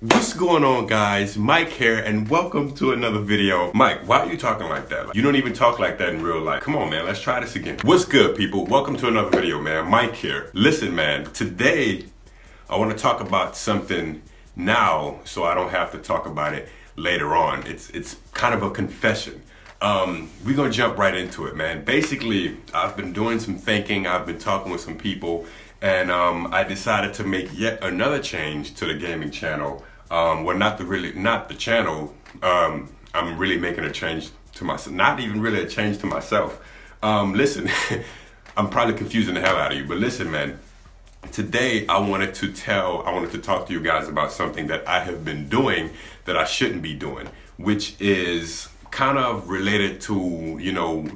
What's going on, guys? Mike here, and welcome to another video. Mike, why are you talking like that? You don't even talk like that in real life. Come on, man, let's try this again. What's good, people? Welcome to another video, man. Mike here. Listen, man, today I want to talk about something now so I don't have to talk about it later on. It's kind of a confession. We're gonna jump right into it, man. Basically, I've been doing some thinking, I've been talking with some people, and I decided to make yet another change to the gaming channel. Well, not the channel. I'm really making a change to myself. Not even really a change to myself. Listen, I'm probably confusing the hell out of you, but listen, man. Today, I wanted to talk to you guys about something that I have been doing that I shouldn't be doing, which is kind of related to,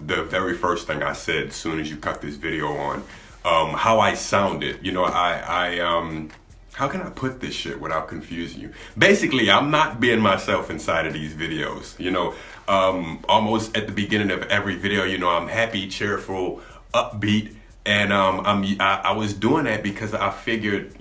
the very first thing I said as soon as you cut this video on, how I sounded. How can I put this shit without confusing you? Basically, I'm not being myself inside of these videos. Almost at the beginning of every video, I'm happy, cheerful, upbeat. And I was doing that because I figured,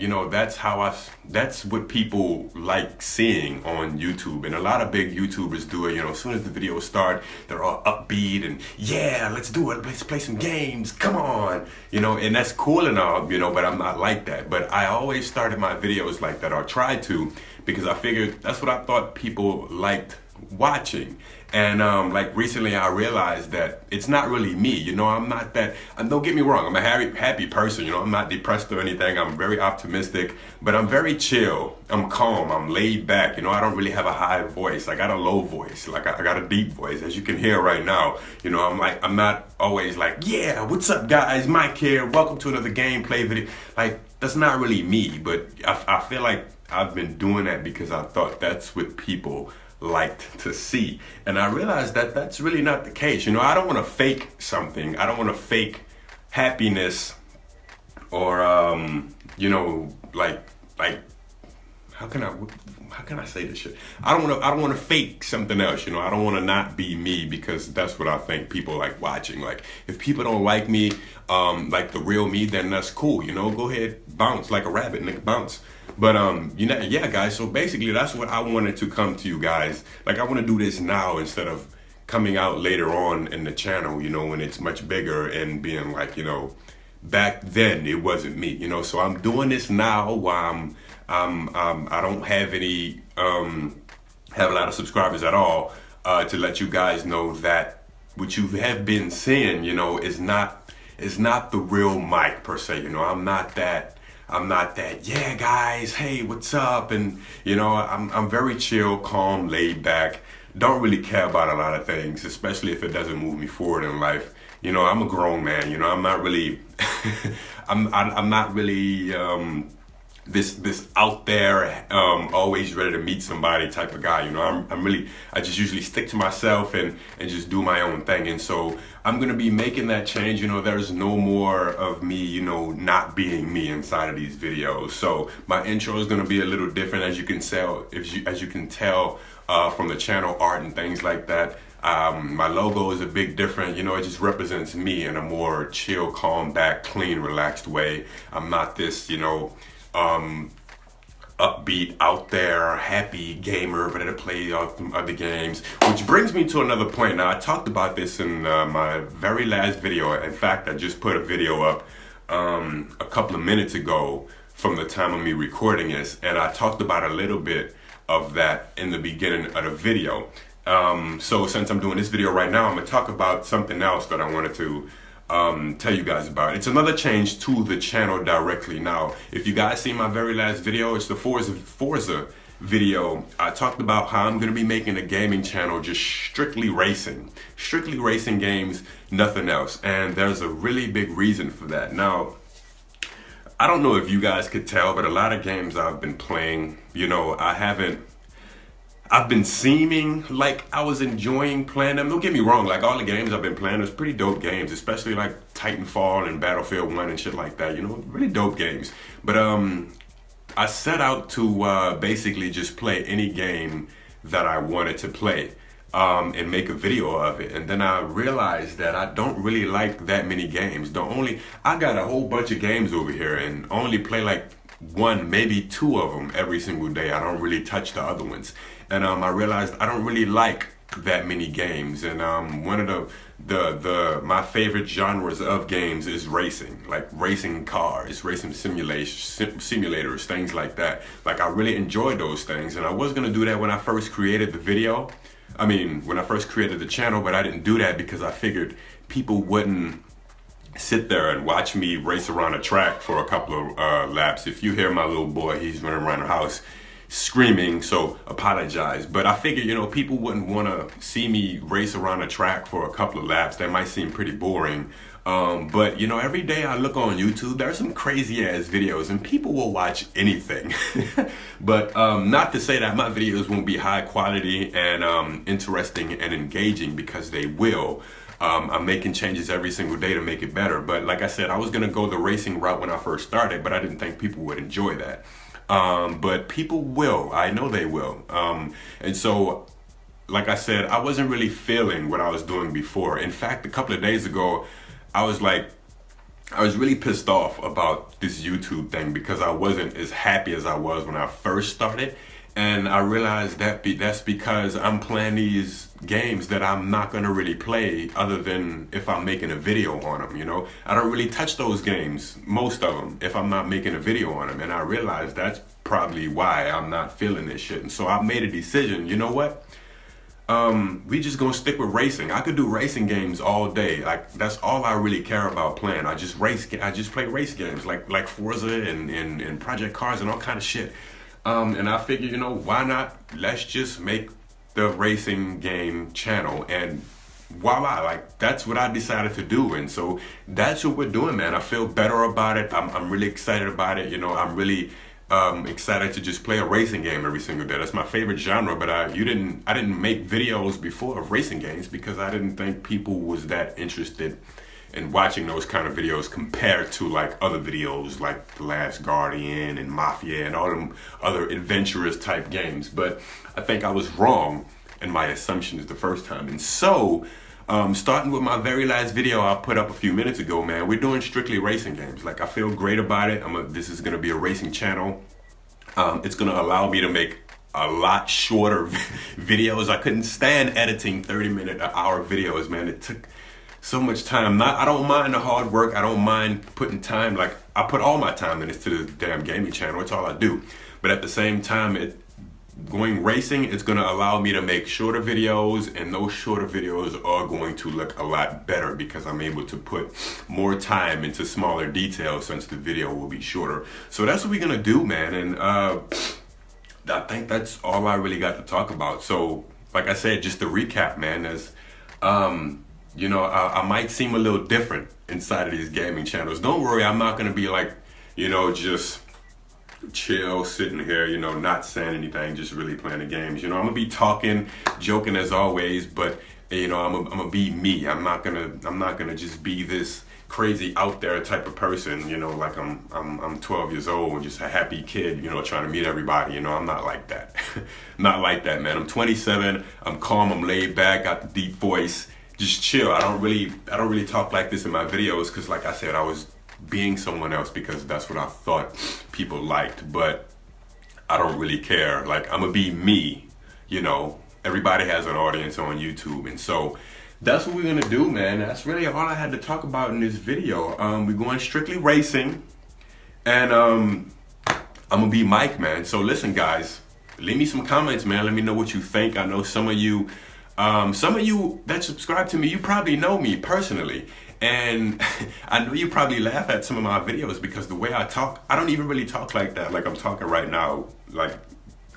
that's what people like seeing on YouTube. And a lot of big YouTubers do it, as soon as the videos start, they're all upbeat and yeah, let's do it. Let's play some games. Come on. And that's cool and all, but I'm not like that. But I always started my videos like that, or tried to, because I figured that's what I thought people liked watching. And like recently I realized that it's not really me. I'm not that, and don't get me wrong, I'm a happy person. I'm not depressed or anything. I'm very optimistic, but I'm very chill. I'm calm. I'm laid back. I don't really have a high voice. I got a low voice. Like I got a deep voice, as you can hear right now. I'm not always like, yeah, what's up, guys? Mike here. Welcome to another gameplay video. Like, that's not really me, but I feel like I've been doing that because I thought that's what people liked to see. And I realized that that's really not the case. I don't want to fake something. I don't want to fake happiness or like how can I say this shit? I don't want to fake something else. I don't want to not be me, because that's what I think people like watching. Like, if people don't like me, like the real me, then that's cool. Go ahead, bounce like a rabbit, nigga, bounce. But yeah, guys. So basically, that's what I wanted to come to you guys. Like, I want to do this now instead of coming out later on in the channel. When it's much bigger and being like, back then it wasn't me. So I'm doing this now while I don't have any have a lot of subscribers at all, to let you guys know that what you have been seeing, is not the real Mike per se. I'm not that, yeah, guys, hey, what's up? And, I'm very chill, calm, laid back. Don't really care about a lot of things, especially if it doesn't move me forward in life. I'm a grown man. I'm not really, I'm not really this out there, always ready to meet somebody type of guy. I just usually stick to myself and just do my own thing. And so I'm going to be making that change. There's no more of me, not being me inside of these videos. So my intro is going to be a little different, as you can tell, from the channel art and things like that. My logo is a bit different. It just represents me in a more chill, calm, back, clean, relaxed way. I'm not this, upbeat, out there, happy gamer, ready to play other games. Which brings me to another point. Now, I talked about this in my very last video. In fact, I just put a video up a couple of minutes ago from the time of me recording this, and I talked about a little bit of that in the beginning of the video. So since I'm doing this video right now, I'm going to talk about something else that I wanted to tell you guys about. It's another change to the channel directly. Now, if you guys see my very last video, it's the Forza video. I talked about how I'm going to be making a gaming channel just strictly racing games, nothing else. And there's a really big reason for that. Now, I don't know if you guys could tell, but a lot of games I've been playing, I've been seeming like I was enjoying playing them. Don't get me wrong, like all the games I've been playing, there's pretty dope games, especially like Titanfall and Battlefield 1 and shit like that, really dope games. But I set out to basically just play any game that I wanted to play. And make a video of it. And then I realized that I don't really like that many games. I got a whole bunch of games over here and only play like one, maybe two of them every single day. I don't really touch the other ones. And I realized I don't really like that many games. And one of my favorite genres of games is racing, like racing cars, racing simulators, things like that. Like, I really enjoy those things, and I was gonna do that when I first created the video. I mean, when I first created the channel, but I didn't do that because I figured people wouldn't sit there and watch me race around a track for a couple of laps. If you hear my little boy, he's running around the house screaming, so apologize. But I figured, you know, people wouldn't want to see me race around a track for a couple of laps. That might seem pretty boring. But you know, every day I look on YouTube, there's some crazy ass videos, and people will watch anything. But not to say that my videos won't be high quality and interesting and engaging, because they will. I'm making changes every single day to make it better. But like I said, I was gonna go the racing route when I first started, but I didn't think people would enjoy that. But people will. I know they will. And so, like I said, I wasn't really feeling what I was doing before. In fact, a couple of days ago, I was really pissed off about this YouTube thing, because I wasn't as happy as I was when I first started. And I realized that that's because I'm playing these games that I'm not going to really play other than if I'm making a video on them, you know. I don't really touch those games, most of them, if I'm not making a video on them. And I realized that's probably why I'm not feeling this shit. And so I made a decision, you know what? We just gonna stick with racing. I could do racing games all day. Like, that's all I really care about playing. I just play race games like Forza and Project Cars and all kind of shit. And I figured, you know, why not? Let's just make the racing game channel, and voila, like, that's what I decided to do. And so that's what we're doing, man. I feel better about it. I'm really excited about it. You know, I'm really excited to just play a racing game every single day. That's my favorite genre. But I didn't make videos before of racing games because I didn't think people was that interested in watching those kind of videos compared to like other videos like The Last Guardian and Mafia and all them other adventurous type games. But I think I was wrong in my assumptions the first time. And so starting with my very last video I put up a few minutes ago, man, we're doing strictly racing games. Like, I feel great about it. This is gonna be a racing channel. It's gonna allow me to make a lot shorter videos. I couldn't stand editing 30-minute, an hour videos, man. It took so much time. I don't mind the hard work. I don't mind putting time. Like, I put all my time into the damn gaming channel. It's all I do. But at the same time, going racing is going to allow me to make shorter videos, and those shorter videos are going to look a lot better because I'm able to put more time into smaller details since the video will be shorter. So that's what we're going to do, man. And I think that's all I really got to talk about. So, like I said, just to recap, man, as you know, I might seem a little different inside of these gaming channels. Don't worry, I'm not going to be like, you know, just chill, sitting here, you know, not saying anything, just really playing the games. You know, I'm going to be talking, joking as always, but, you know, I'm going to be me. I'm not going to just be this crazy out there type of person, you know, like I'm 12 years old and just a happy kid, you know, trying to meet everybody. You know, I'm not like that. Not like that, man. I'm 27. I'm calm. I'm laid back. Got the deep voice. Just chill. I don't really talk like this in my videos because, like I said, I was being someone else because that's what I thought people liked. But I don't really care. Like, I'm gonna be me. You know, everybody has an audience on YouTube, and so that's what we're gonna do, man. That's really all I had to talk about in this video. We're going strictly racing, and I'm gonna be Mike, man. So listen, guys, leave me some comments, man. Let me know what you think. I know some of you that subscribe to me, you probably know me personally. And I know you probably laugh at some of my videos because the way I talk, I don't even really talk like that, like I'm talking right now, like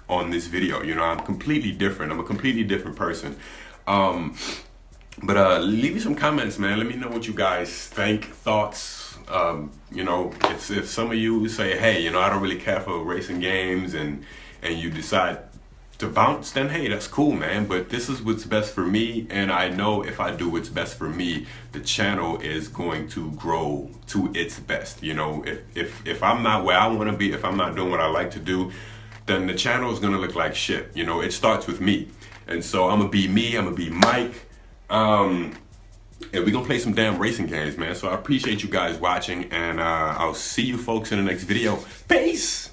on this video. You know, I'm completely different. I'm a completely different person. But leave me some comments, man. Let me know what you guys think, thoughts. You know, if some of you say, hey, you know, I don't really care for racing games, and you decide to bounce, then hey, that's cool, man. But this is what's best for me, and I know if I do what's best for me, the channel is going to grow to its best. You know, if I'm not where I want to be, if I'm not doing what I like to do, then the channel is gonna look like shit. You know, it starts with me, and so I'm gonna be me. I'm gonna be Mike. And we're gonna play some damn racing games, man. So I appreciate you guys watching, and I'll see you folks in the next video. Peace!